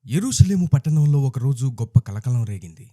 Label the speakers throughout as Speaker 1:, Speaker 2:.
Speaker 1: యెరూషలేము పట్టణంలో ఒకరోజు గొప్ప కలకలం రేగింది.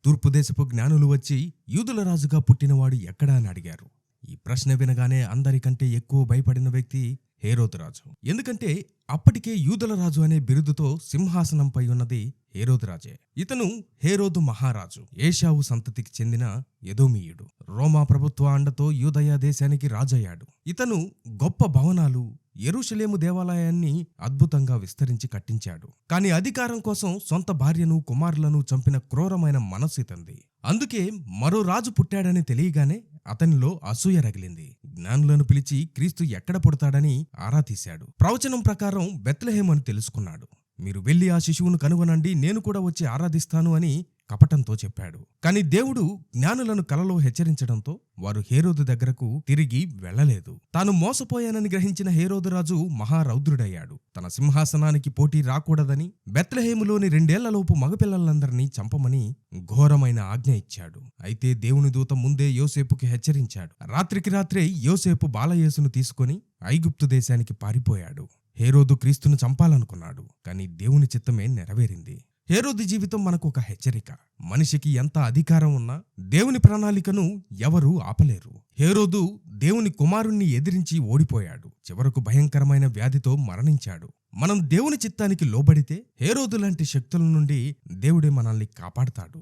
Speaker 1: తూర్పు దేశపు జ్ఞానులు వచ్చి యూదుల రాజుగా పుట్టినవాడు ఎక్కడా అని అడిగారు. ఈ ప్రశ్న వినగానే అందరికంటే ఎక్కువ భయపడిన వ్యక్తి హేరోదు రాజు. ఎందుకంటే అప్పటికే యూదుల రాజు అనే బిరుదుతో సింహాసనంపై ఉన్నది హేరోదు రాజే. ఇతను హేరోదు మహారాజు, ఏషావు సంతతికి చెందిన ఎదోమీయుడు. రోమా ప్రభుత్వ అండతో యూదయ దేశానికి రాజయ్యాడు. ఇతను గొప్ప భవనాలు, యెరూషలేము దేవాలయాన్ని అద్భుతంగా విస్తరించి కట్టించాడు. కాని అధికారం కోసం సొంత భార్యను, కుమారులను చంపిన క్రూరమైన మనస్సు ఇతంది. అందుకే మరో రాజు పుట్టాడని తెలియగానే అతనిలో అసూయ రగిలింది. జ్ఞానులను పిలిచి క్రీస్తు ఎక్కడ పుడతాడని ఆరా తీశాడు. ప్రవచనం ప్రకారం బెత్లెహేము అని తెలుసుకున్నాడు. మీరు వెళ్లి ఆ శిశువును కనుగొనండి, నేను కూడా వచ్చి ఆరాధిస్తాను అని కపటంతో చెప్పాడు. కాని దేవుడు జ్ఞానులను కలలో హెచ్చరించడంతో వారు హేరోదు దగ్గరకు తిరిగి వెళ్లలేదు. తాను మోసపోయానని గ్రహించిన హేరోదు రాజు మహారౌద్రుడయ్యాడు. తన సింహాసనానికి పోటీ రాకూడదని బెత్లెహేములోని 2 ఏళ్లలోపు మగపిల్లలందరినీ చంపమని ఘోరమైన ఆజ్ఞ ఇచ్చాడు. అయితే దేవుని దూత ముందే యోసేపుకి హెచ్చరించాడు. రాత్రికి రాత్రే యోసేపు బాలయేసును తీసుకుని ఐగుప్తు దేశానికి పారిపోయాడు. హేరోదు క్రీస్తును చంపాలనుకున్నాడు, కాని దేవుని చిత్తమే నెరవేరింది. హేరోదు జీవితం మనకు ఒక హెచ్చరిక. మనిషికి ఎంత అధికారం ఉన్నా దేవుని ప్రణాళికను ఎవరూ ఆపలేరు. హేరోదు దేవుని కుమారుణ్ణి ఎదిరించి ఓడిపోయాడు. చివరకు భయంకరమైన వ్యాధితో మరణించాడు. మనం దేవుని చిత్తానికి లోబడితే హేరోదు లాంటి శక్తుల నుండి దేవుడే మనల్ని కాపాడతాడు.